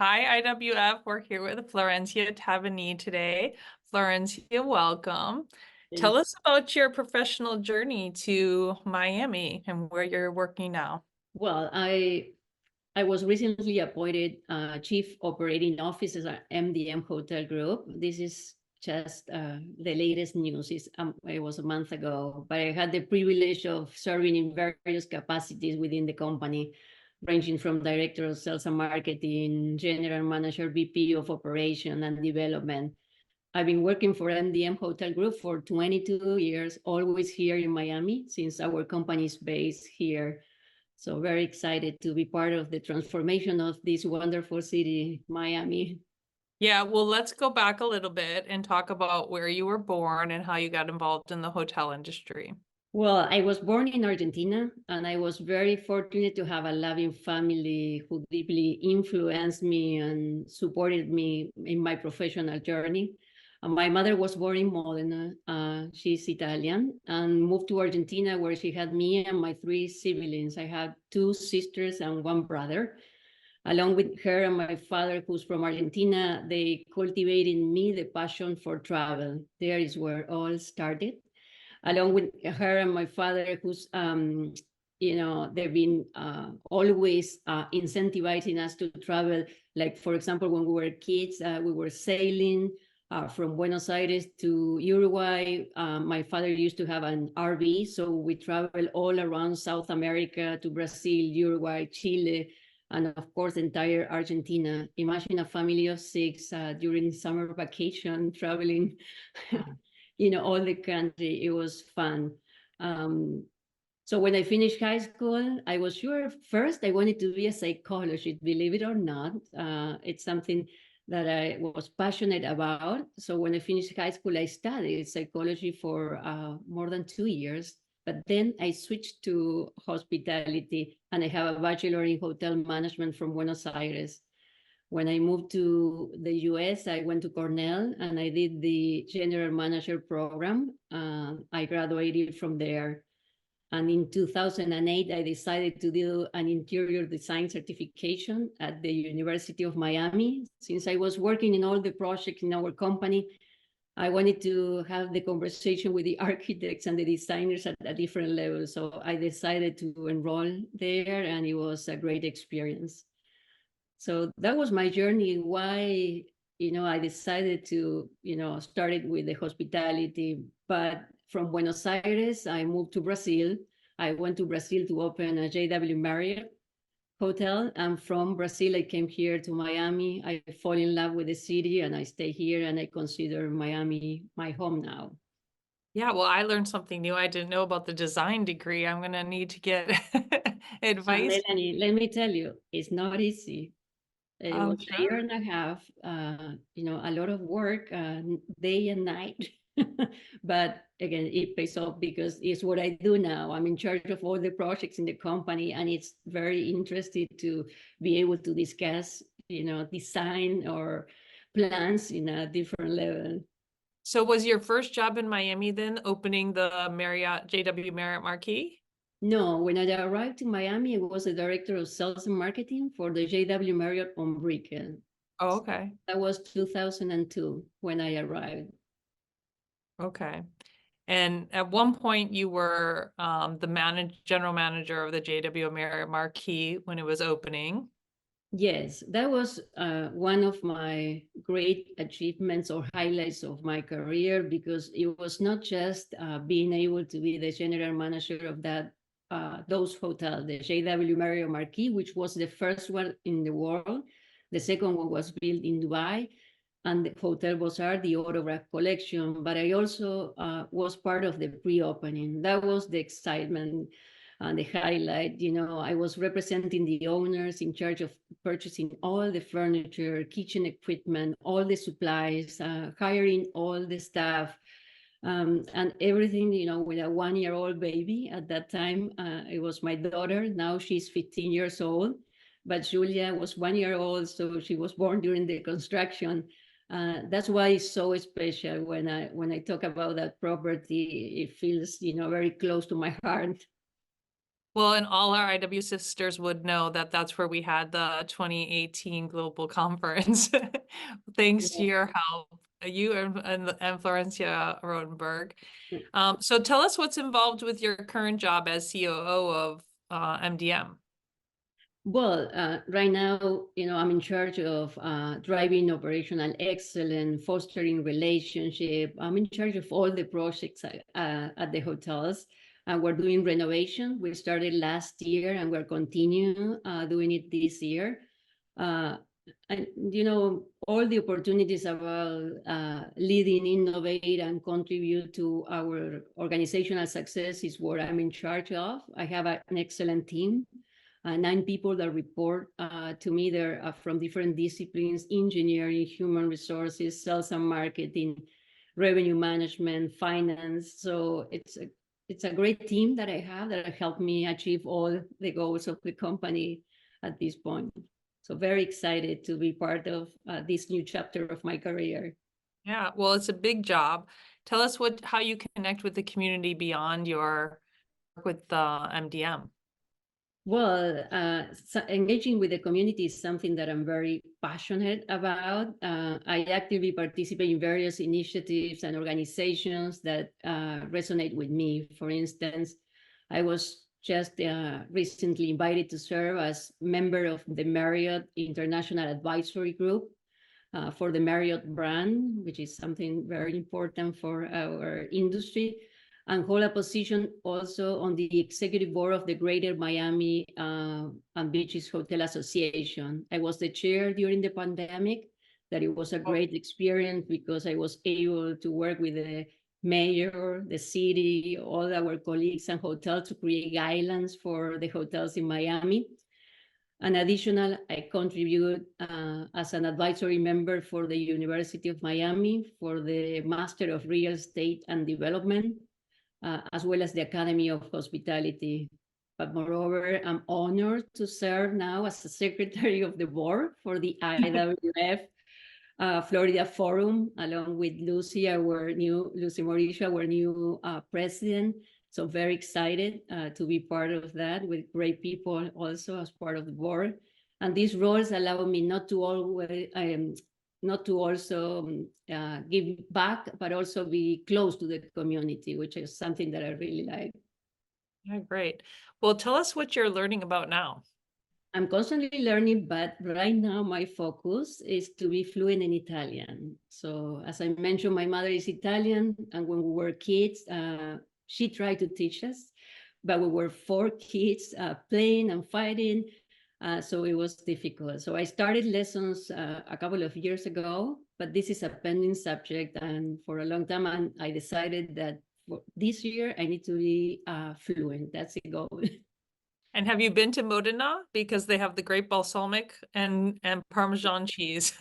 Hi, IWF. We're here with Florencia Tabeni today. Florencia, welcome. Tell us about your professional journey to Miami and where you're working now. Well, I was recently appointed Chief Operating Officer at MDM Hotel Group. This is just the latest news. It was a month ago, but I had the privilege of serving in various capacities within the company, ranging from Director of Sales and Marketing, General Manager, VP of Operation and Development. I've been working for MDM Hotel Group for 22 years, always here in Miami, since our company is based here. So very excited to be part of the transformation of this wonderful city, Miami. Yeah, well, let's go back a little bit and talk about where you were born and how you got involved in the hotel industry. Well, I was born in Argentina, and I was very fortunate to have a loving family who deeply influenced me and supported me in my professional journey. My mother was born in Modena. She's Italian and moved to Argentina, where she had me and my three siblings. I had two sisters and one brother. Along with her and my father, who's from Argentina, they cultivated in me the passion for travel. There is where all started. Along with her and my father, who's they've been always incentivizing us to travel. Like, for example, when we were kids, we were sailing from Buenos Aires to Uruguay. My father used to have an RV, so we traveled all around South America to Brazil, Uruguay, Chile, and of course, entire Argentina. Imagine a family of six during summer vacation traveling. All the country. It was fun. So when I finished high school, I was sure first I wanted to be a psychologist, believe it or not. It's something that I was passionate about. So when I finished high school, I studied psychology for more than 2 years. But then I switched to hospitality, and I have a bachelor in hotel management from Buenos Aires. When I moved to the US, I went to Cornell and I did the general manager program. I graduated from there. And in 2008, I decided to do an interior design certification at the University of Miami. Since I was working in all the projects in our company, I wanted to have the conversation with the architects and the designers at a different level. So I decided to enroll there, and it was a great experience. So that was my journey. Why, I decided to, started with the hospitality. But from Buenos Aires, I moved to Brazil. I went to Brazil to open a JW Marriott hotel. And from Brazil, I came here to Miami. I fall in love with the city, and I stay here, and I consider Miami my home now. Yeah, well, I learned something new. I didn't know about the design degree. I'm going to need to get advice. Melanie, let me tell you, it's not easy. It was a year and a half, a lot of work, day and night. But again, it pays off because it's what I do now. I'm in charge of all the projects in the company, and it's very interesting to be able to discuss, design or plans in a different level. So was your first job in Miami then opening the Marriott, JW Marriott Marquis? No, when I arrived to Miami, I was the director of sales and marketing for the JW Marriott on Brickell. Oh, okay. That was 2002 when I arrived. Okay. And at one point you were the general manager of the JW Marriott Marquis when it was opening. Yes, that was one of my great achievements or highlights of my career, because it was not just being able to be the general manager of those hotels, the JW Marriott Marquis, which was the first one in the world. The second one was built in Dubai, and the Hotel Beaux, the Autograph Collection. But I also was part of the pre-opening. That was the excitement and the highlight. I was representing the owners, in charge of purchasing all the furniture, kitchen equipment, all the supplies, hiring all the staff, and everything, with a 1-year-old baby. At that time, it was my daughter. Now she's 15 years old, but Julia was 1 year old, so she was born during the construction. That's why it's so special when I talk about that property. It feels, very close to my heart. Well, and all our IW sisters would know that that's where we had the 2018 global conference. Thanks to Yeah. your help, you and Florencia Rodenberg. Mm. So tell us what's involved with your current job as COO of MDM. Well, right now, I'm in charge of driving operational excellence, fostering relationship. I'm in charge of all the projects at the hotels. We're doing renovation. We started last year and we're continuing doing it this year. And all the opportunities about leading, innovate, and contribute to our organizational success is what I'm in charge of. I have an excellent team. 9 people that report to me. They're from different disciplines: engineering, human resources, sales and marketing, revenue management, finance. So it's a great team that I have that helped me achieve all the goals of the company at this point. So very excited to be part of this new chapter of my career. Yeah, well, it's a big job. Tell us how you connect with the community beyond your work with MDM. Well, engaging with the community is something that I'm very passionate about. I actively participate in various initiatives and organizations that resonate with me. For instance, I was just recently invited to serve as member of the Marriott International Advisory Group for the Marriott brand, which is something very important for our industry, and hold a position also on the executive board of the Greater Miami and Beaches Hotel Association. I was the chair during the pandemic. That it was a great experience because I was able to work with the mayor, the city, all our colleagues and hotels to create guidelines for the hotels in Miami. And additional, I contribute as an advisory member for the University of Miami for the Master of Real Estate and Development, as well as the Academy of Hospitality. But moreover, I'm honored to serve now as the secretary of the board for the IWF Florida Forum, along with Lucy Mauricio, our new president. So very excited to be part of that with great people also as part of the board. And these roles allow me not to also give back, but also be close to the community, which is something that I really like. Yeah, great. Well, tell us what you're learning about now. I'm constantly learning, but right now my focus is to be fluent in Italian. So as I mentioned, my mother is Italian, and when we were kids, she tried to teach us, but we were 4 kids playing and fighting. So it was difficult. So I started lessons a couple of years ago, but this is a pending subject. And for a long time, I decided that for this year, I need to be fluent. That's the goal. And have you been to Modena? Because they have the great balsamic and Parmesan cheese.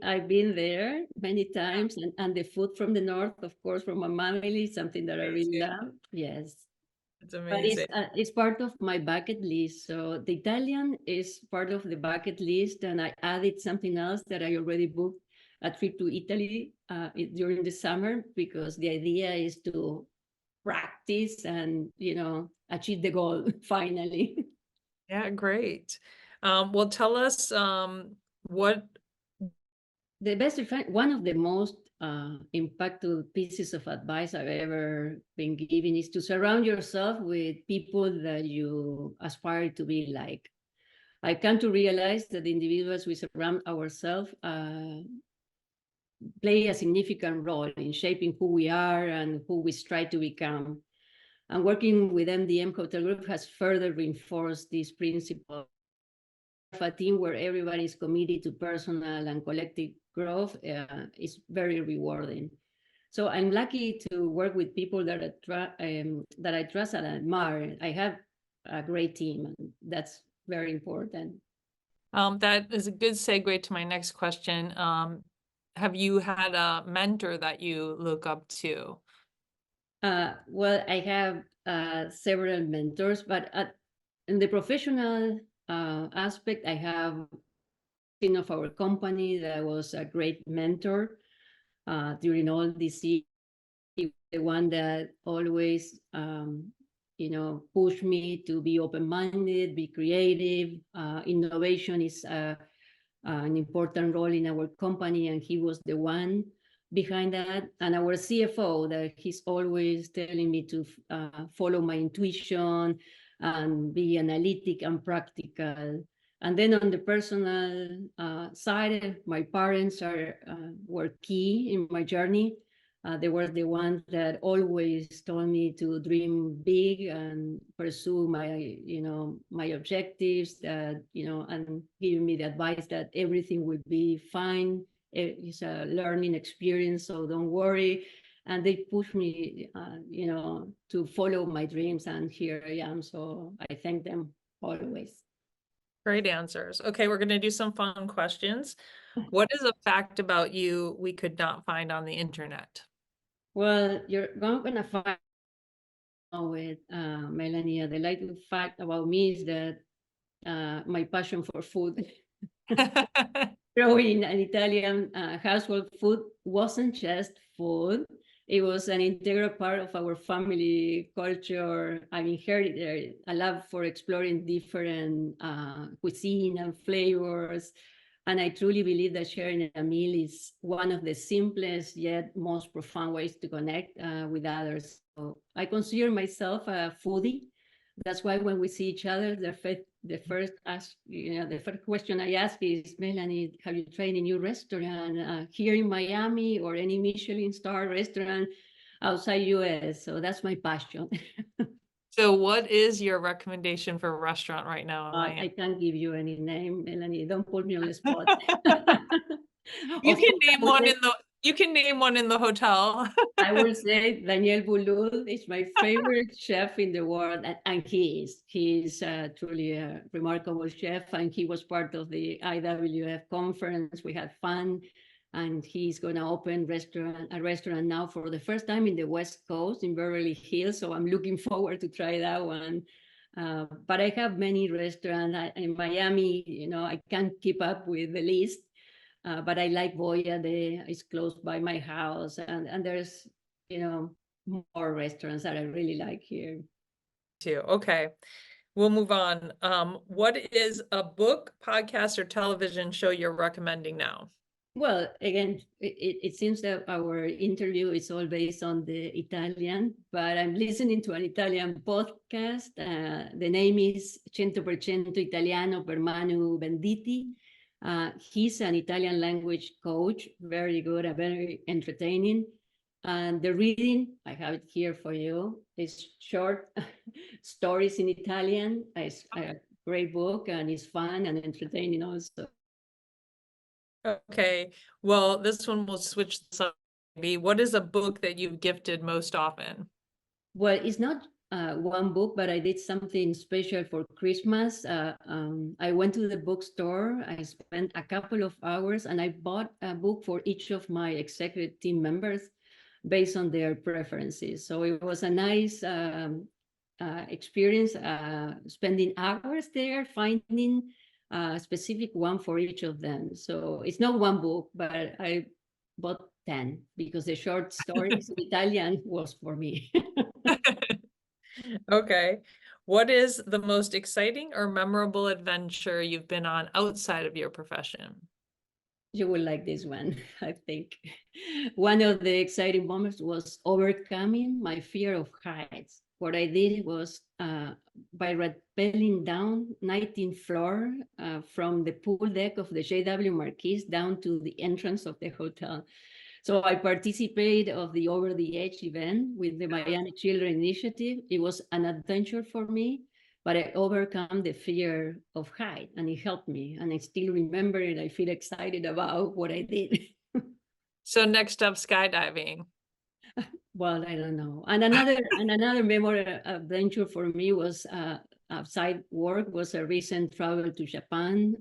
I've been there many times, and the food from the north, of course, from my family, is something that I really love. Yes. It's But amazing. it's part of my bucket list. So the Italian is part of the bucket list, and I added something else that I already booked, a trip to Italy during the summer, because the idea is to practice and achieve the goal finally. Yeah, great. Well, tell us what The best, one of the most impactful pieces of advice I've ever been given is to surround yourself with people that you aspire to be like. I come to realize that the individuals we surround ourselves play a significant role in shaping who we are and who we strive to become. And working with MDM Hotel Group has further reinforced this principle. A team where everybody is committed to personal and collective growth is very rewarding. So I'm lucky to work with people that I trust and admire. I have a great team, and that's very important. that is a good segue to my next question. Have you had a mentor that you look up to? Well, I have several mentors, but in the professional aspect, I have of our company that was a great mentor during all this year. The one that always pushed me to be open-minded, be creative. Innovation is an important role in our company, and he was the one behind that. And our CFO, that he's always telling me to follow my intuition and be analytic and practical. And then on the personal side, my parents were key in my journey. They were the ones that always told me to dream big and pursue my objectives, and giving me the advice that everything will be fine. It's a learning experience, so don't worry. And they pushed me, to follow my dreams, and here I am. So I thank them always. Great answers. Okay, we're going to do some fun questions. What is a fact about you we could not find on the internet? Well, you're going to find with Melanie, the delightful fact about me is that my passion for food. Growing an Italian household, food wasn't just food. It was an integral part of our family culture. I inherited a love for exploring different cuisine and flavors. And I truly believe that sharing a meal is one of the simplest yet most profound ways to connect with others. So I consider myself a foodie. That's why when we see each other, the first question I ask is, Melanie, have you tried a new restaurant here in Miami or any Michelin star restaurant outside US? So that's my passion. So what is your recommendation for a restaurant right now in Miami? I can't give you any name, Melanie. Don't put me on the spot. You can name one in the hotel. I will say Daniel Boulud is my favorite chef in the world, and he is truly a remarkable chef, and he was part of the IWF conference. We had fun, and he's going to open a restaurant now for the first time in the West Coast in Beverly Hills. So I'm looking forward to try that one. But I have many restaurants in Miami. I can't keep up with the list. But I like Boya, it's close by my house, and there's more restaurants that I really like here too. Okay, we'll move on. What is a book, podcast, or television show you're recommending now? Well, again, it seems that our interview is all based on the Italian, but I'm listening to an Italian podcast. The name is 100% Italiano per Manu Venditti. He's an Italian language coach, very good and very entertaining. And the reading, I have it here for you, is short stories in Italian. It's a great book, and it's fun and entertaining also. Okay, well, this one will switch this up. What is a book that you've gifted most often? Well, it's not one book, but I did something special for Christmas. I went to the bookstore. I spent a couple of hours, and I bought a book for each of my executive team members based on their preferences. So it was a nice experience, spending hours there, finding a specific one for each of them. So it's not one book, but I bought 10 because the short stories in Italian was for me. Okay. What is the most exciting or memorable adventure you've been on outside of your profession? You will like this one, I think. One of the exciting moments was overcoming my fear of heights. What I did was by rappelling down 19th floor from the pool deck of the JW Marquis down to the entrance of the hotel. So I participated of the Over the Edge event with the Miami Children Initiative. It was an adventure for me, but I overcome the fear of height, and it helped me. And I still remember it. I feel excited about what I did. So next up, skydiving. Well, I don't know. And another memorable adventure for me was outside work was a recent travel to Japan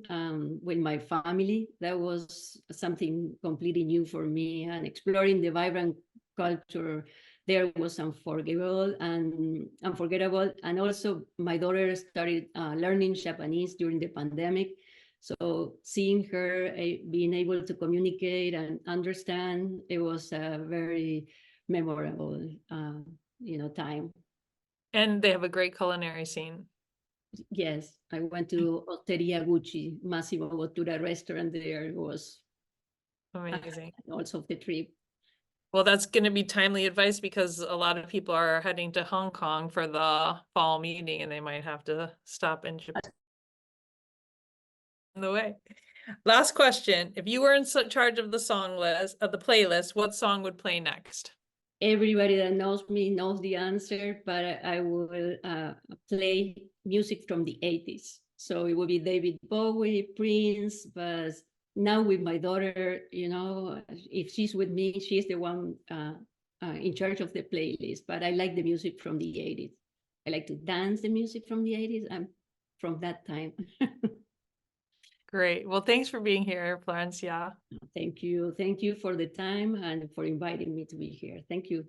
with my family. That was something completely new for me, and exploring the vibrant culture there was unforgettable. And also my daughter started learning Japanese during the pandemic. So seeing her being able to communicate and understand, it was a very memorable time. And they have a great culinary scene. Yes, I went to Osteria Gucci, Massimo Bottura restaurant there. It was Amazing. also of the trip. Well, that's going to be timely advice because a lot of people are heading to Hong Kong for the fall meeting and they might have to stop in Japan on the way. Last question. If you were in charge of the song list, of the playlist, what song would play next? Everybody that knows me knows the answer, but I will play music from the 80s. So it will be David Bowie, Prince, but now with my daughter, you know, if she's with me, she's the one in charge of the playlist, but I like the music from the 80s. I like to dance the music from the 80s. I'm from that time. Great. Well, thanks for being here, Florencia. Thank you. Thank you for the time and for inviting me to be here. Thank you.